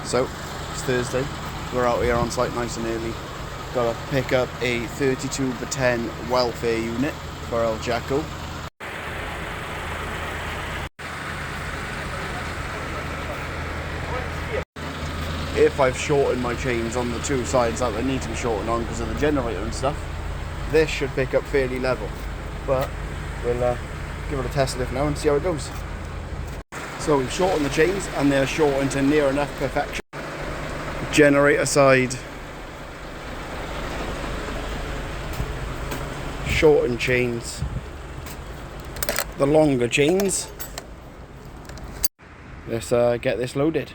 So, it's Thursday, we're out here on site nice and early. Got to pick up a 32x10 welfare unit for El Jacko. If I've shortened my chains on the two sides that they need to be shortened on because of the generator and stuff, this should pick up fairly level. But we'll give it a test lift now and see how it goes. So we've shortened the chains and they're shortened to near enough perfection. Generator side, shortened chains, the longer chains. Let's get this loaded.